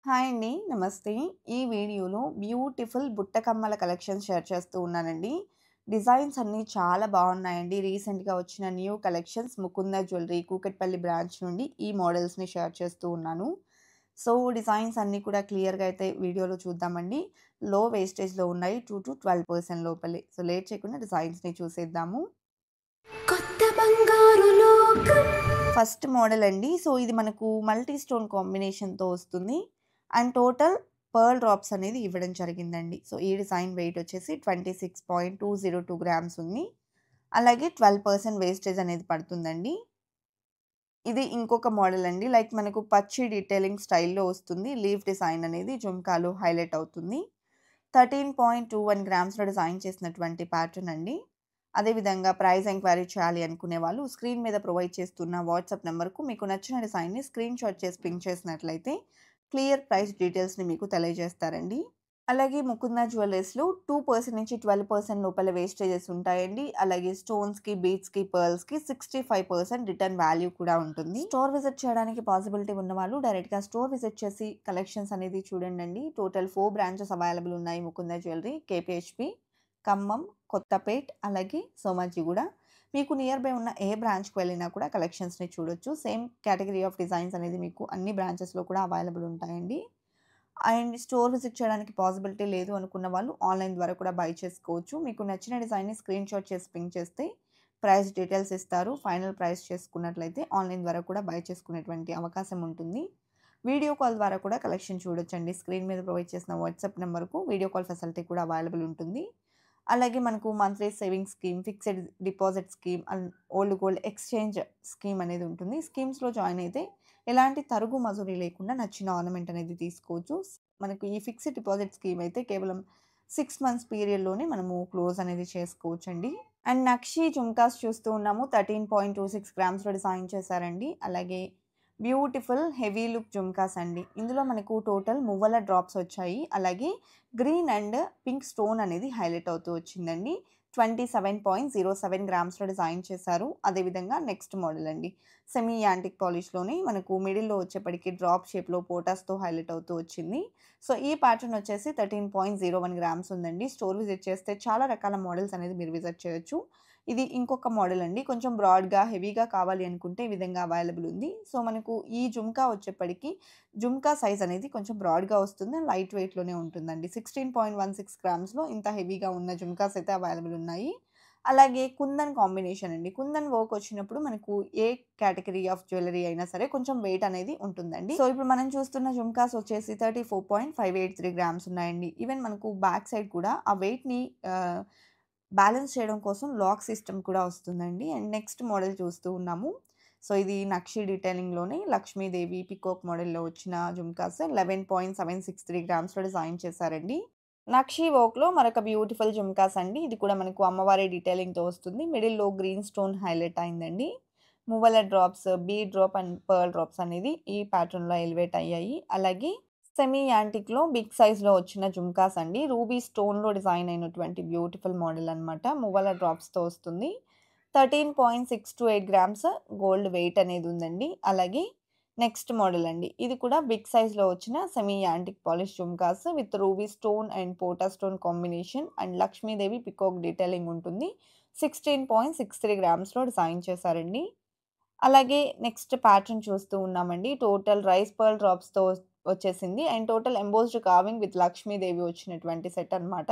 Hi అండి. నమస్తే. ఈ వీడియోలో బ్యూటిఫుల్ బుట్ట కమ్మల కలెక్షన్స్ షేర్ చేస్తూ ఉన్నానండి. డిజైన్స్ అన్నీ చాలా బాగున్నాయండి. రీసెంట్‌గా వచ్చిన new collections Mukunda jewellery Kukatpally branch నుండి ఈ మోడల్స్‌ని షేర్ చేస్తూ ఉన్నాను. సో, డిజైన్స్ అన్నీ కూడా క్లియర్‌గా అయితే వీడియోలో చూద్దామండి. లో వేస్టేజ్‌లో ఉన్నాయి. 2-12% లోపలే. సో, లేట్ చేయకుండా డిజైన్స్‌ని చూసేద్దాము. కొత్త బంగారు లోకం. ఫస్ట్ మోడల్ అండి. సో, ఇది మనకు మల్టీ స్టోన్ కాంబినేషన్‌తో వస్తుంది. అండ్ టోటల్ పర్ల్ డ్రాప్స్ అనేది ఇవ్వడం జరిగిందండి. సో, ఈ డిజైన్ వెయిట్ వచ్చేసి 26.202 గ్రామ్స్ ఉంది. అలాగే 12% వేస్టేజ్ అనేది పడుతుందండి. ఇది ఇంకొక మోడల్ అండి. లైక్ మనకు పచ్చి డీటెయిలింగ్ స్టైల్‌లో వస్తుంది. లీఫ్ డిజైన్ అనేది జుంకాలో హైలైట్ అవుతుంది. 13.21 గ్రామ్స్‌లో డిజైన్ చేసినటువంటి ప్యాటర్న్ అండి. అదేవిధంగా ప్రైస్ ఎంక్వైరీ చేయాలి అనుకునే వాళ్ళు స్క్రీన్ మీద ప్రొవైడ్ చేస్తున్న వాట్సాప్ నంబర్‌కు మీకు నచ్చిన డిజైన్‌ని స్క్రీన్‌షాట్ చేసి పింగ్ చేసినట్లయితే క్లియర్ ప్రైస్ డీటెయిల్స్‌ని మీకు తెలియజేస్తారండి. అలాగే ముకుంద జ్యువెల్లర్స్‌లో 2% నుంచి 12% లోపల వేస్టేజెస్ ఉంటాయండి. అలాగే స్టోన్స్‌కి, బీడ్స్‌కి, పర్ల్స్‌కి 65% రిటర్న్ వాల్యూ కూడా ఉంటుంది. స్టోర్ విజిట్ చేయడానికి పాసిబిలిటీ ఉన్నవాళ్ళు డైరెక్ట్‌గా స్టోర్ విజిట్ చేసి కలెక్షన్స్ అనేది చూడండండి. టోటల్ 4 బ్రాంచెస్ అవైలబుల్ ఉన్నాయి ముకుంద జ్యువెల్లరీ, కేపీహెచ్‌పి, ఖమ్మం, కొత్తపేట్, అలాగే సోమాజిగూడ. మీకు నియర్ బై ఉన్న ఏ బ్రాంచ్‌కి వెళ్ళినా కూడా కలెక్షన్స్‌ని చూడొచ్చు. సేమ్ కేటగరీ ఆఫ్ డిజైన్స్ అనేది మీకు అన్ని బ్రాంచెస్‌లో కూడా అవైలబుల్ ఉంటాయండి. అండ్ స్టోర్ విజిట్ చేయడానికి పాసిబిలిటీ లేదు అనుకున్న వాళ్ళు ఆన్‌లైన్ ద్వారా కూడా బై చేసుకోవచ్చు. మీకు నచ్చిన డిజైన్‌ని స్క్రీన్‌షాట్ చేసి పింగ్ చేస్తే ప్రైస్ డీటెయిల్స్ ఇస్తారు. ఫైనల్ ప్రైస్ చేసుకున్నట్లయితే ఆన్‌లైన్ ద్వారా కూడా బై చేసుకునేటువంటి అవకాశం ఉంటుంది. వీడియో కాల్ ద్వారా కూడా కలెక్షన్ చూడొచ్చండి. స్క్రీన్ మీద ప్రొవైడ్ చేసిన వాట్సాప్ నంబర్‌కు వీడియో కాల్ ఫెసిలిటీ కూడా అవైలబుల్ ఉంటుంది. అలాగే మనకు monthly savings scheme, fixed deposit scheme and old gold exchange scheme అనేది ఉంటుంది. స్కీమ్స్‌లో జాయిన్ అయితే ఎలాంటి తరుగు మజూరీ లేకుండా నచ్చిన ఆర్నమెంట్ అనేది తీసుకోవచ్చు. మనకు ఈ ఫిక్స్డ్ డిపాజిట్ స్కీమ్ అయితే కేవలం 6 మంత్స్ పీరియడ్‌లోనే మనము క్లోజ్ అనేది చేసుకోవచ్చండి. అండ్ నక్షి జుమ్కాస్ చూస్తూ ఉన్నాము. 13.26 గ్రామ్స్‌లో డిజైన్ చేశారండి. అలాగే బ్యూటిఫుల్ హెవీ లుక్ జుమ్కాస్ అండి. ఇందులో మనకు టోటల్ మువ్వల డ్రాప్స్ వచ్చాయి. అలాగే గ్రీన్ అండ్ పింక్ స్టోన్ అనేది హైలైట్ అవుతూ వచ్చిందండి. 27.07 గ్రామ్స్‌లో డిజైన్ చేశారు. అదేవిధంగా నెక్స్ట్ మోడల్ అండి. సెమీ యాంటిక్ పాలిష్‌లోనే మనకు మిడిల్‌లో వచ్చేప్పటికి డ్రాప్ షేప్‌లో పోటాస్‌తో హైలైట్ అవుతూ వచ్చింది. సో, ఈ ప్యాటర్న్ వచ్చేసి 13.01 గ్రామ్స్ ఉందండి. స్టోర్ విజిట్ చేస్తే చాలా రకాల మోడల్స్ అనేది మీరు విజిట్ చేయొచ్చు. ఇది ఇంకొక మోడల్ అండి. కొంచెం బ్రాడ్‌గా, హెవీగా కావాలి అనుకుంటే ఈ విధంగా అవైలబుల్ ఉంది. సో, మనకు ఈ జుమ్కా వచ్చేప్పటికి జుమ్కా సైజ్ అనేది కొంచెం బ్రాడ్‌గా వస్తుంది. లైట్ వెయిట్‌లోనే ఉంటుందండి. 16.16 గ్రామ్స్‌లో ఇంత హెవీగా ఉన్న జుమ్కాస్ అయితే అవైలబుల్ ఉన్నాయి. అలాగే కుందన్ కాంబినేషన్ అండి. కుందన్ వర్క్ వచ్చినప్పుడు మనకు ఏ కేటగరీ ఆఫ్ జ్యువెల్లరీ అయినా సరే కొంచెం వెయిట్ అనేది ఉంటుందండి. సో, ఇప్పుడు మనం చూస్తున్న జుమ్కాస్ వచ్చేసి 34.583 గ్రామ్స్ ఉన్నాయండి. ఈవెన్ మనకు బ్యాక్ సైడ్ కూడా ఆ వెయిట్‌ని బ్యాలెన్స్ చేయడం కోసం లాక్ సిస్టమ్ కూడా వస్తుందండి. అండ్ నెక్స్ట్ మోడల్ చూస్తూ ఉన్నాము. సో, ఇది నక్షి డీటెయిలింగ్‌లోనే లక్ష్మీదేవి పీకాక్ మోడల్‌లో వచ్చిన జుమ్కాస్ 11.763 గ్రామ్స్‌లో డిజైన్ చేశారండి. నక్షి వర్క్‌లో మరొక బ్యూటిఫుల్ జుమ్కాస్ అండి. ఇది కూడా మనకు అమ్మవారి డీటెయిలింగ్‌తో వస్తుంది. మిడిల్‌లో గ్రీన్ స్టోన్ హైలైట్ అయిందండి. మువ్వల drops, bead drop and pearl drops అనేది ఈ ప్యాటర్న్‌లో ఎలివేట్ అయ్యాయి. అలాగే సెమీ యాంటిక్‌లో బిగ్ సైజ్‌లో వచ్చిన జుమ్కాస్ అండి. రూబీ స్టోన్‌లో డిజైన్ అయినటువంటి బ్యూటిఫుల్ మోడల్ అన్నమాట. మువ్వల డ్రాప్స్‌తో వస్తుంది. 13.628 గ్రామ్స్ గోల్డ్ వెయిట్ అనేది ఉందండి. అలాగే నెక్స్ట్ మోడల్ అండి. ఇది కూడా బిగ్ సైజ్‌లో వచ్చిన semi antique polish jhumkas with ruby stone and pota stone combination and Lakshmidevi peacock detailing ఉంటుంది. 16.63 గ్రామ్స్‌లో డిజైన్ చేశారండి. అలాగే నెక్స్ట్ ప్యాటర్న్ చూస్తూ ఉన్నామండి. టోటల్ రైస్ పర్ల్ డ్రాప్స్‌తో వచ్చేసింది. And total embossed carving with Lakshmidevi వచ్చినటువంటి సెట్ అన్నమాట.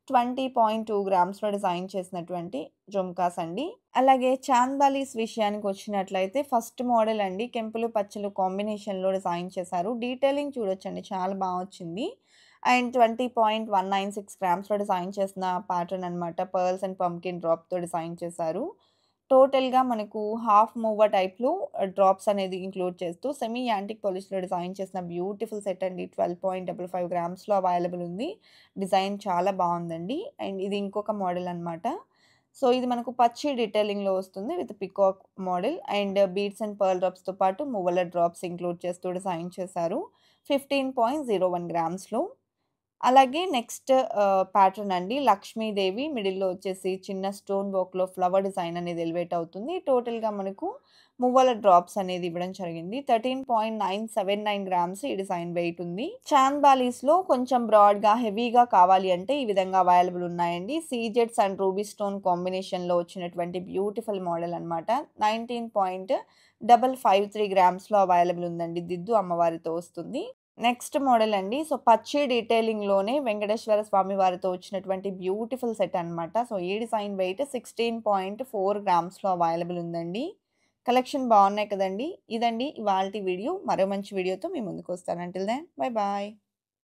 20.2 గ్రామ్స్‌లో డిజైన్ చేసినటువంటి జుమ్కాస్ అండి. అలాగే చాంద్ బాలీస్ విషయానికొచ్చినట్లయితే ఫస్ట్ మోడల్ అండి. కెంపులు, పచ్చలు కాంబినేషన్‌లో డిజైన్ చేశారు. డీటెయిలింగ్ చూడొచ్చండి చాలా బా వచ్చింది. అండ్ 20.196 గ్రామ్స్‌లో డిజైన్ చేసిన ప్యాటర్న్ అన్నమాట. పర్ల్స్ అండ్ పంకిన్ డ్రాప్‌తో డిజైన్ చేశారు. టోటల్‌గా మనకు హాఫ్ మూవ టైప్‌లో డ్రాప్స్ అనేది ఇంక్లూడ్ చేస్తూ సెమీ యాంటిక్ పాలిష్‌లో డిజైన్ చేసిన బ్యూటిఫుల్ సెట్ అండి. 12.55 గ్రామ్స్‌లో అవైలబుల్ ఉంది. డిజైన్ చాలా బావుందండి. అండ్ ఇది ఇంకొక మోడల్ అన్నమాట. సో, ఇది మనకు పచ్చి డీటెయిలింగ్‌లో వస్తుంది with peacock model and beads and pearl డ్రాప్స్‌తో పాటు మువ్వల డ్రాప్స్ ఇంక్లూడ్ చేస్తూ డిజైన్ చేశారు. 15.01 గ్రామ్స్‌లో. అలాగే నెక్స్ట్ ప్యాటర్న్ అండి లక్ష్మీదేవి మిడిల్‌లో వచ్చేసి చిన్న స్టోన్ వర్క్‌లో ఫ్లవర్ డిజైన్ అనేది ఎలివేట్ అవుతుంది. టోటల్‌గా మనకు మువ్వల డ్రాప్స్ అనేది ఇవ్వడం జరిగింది. 13.979 గ్రామ్స్ ఈ డిజైన్ వెయిట్ ఉంది. చాంద్ బాలీస్‌లో కొంచెం బ్రాడ్‌గా, హెవీగా కావాలి అంటే ఈ విధంగా అవైలబుల్ ఉన్నాయండి. సీజెడ్స్ అండ్ రూబీ స్టోన్ కాంబినేషన్‌లో వచ్చినటువంటి బ్యూటిఫుల్ మోడల్ అన్నమాట. 19.553 గ్రామ్స్‌లో అవైలబుల్ ఉందండి. దిద్దు అమ్మవారితో వస్తుంది. నెక్స్ట్ మోడల్ అండి. సో, పచ్చి డీటెయిలింగ్‌లోనే వెంకటేశ్వర స్వామి వారితో వచ్చినటువంటి బ్యూటిఫుల్ సెట్ అన్నమాట. సో, ఈ డిజైన్ వెయిట్ 16.4 గ్రామ్స్‌లో అవైలబుల్ ఉందండి. కలెక్షన్ బాగున్నాయి కదండీ! ఇదండి ఇవాల్టి వీడియో. మరో మంచి వీడియోతో మీ ముందుకొస్తాను. Until then bye bye.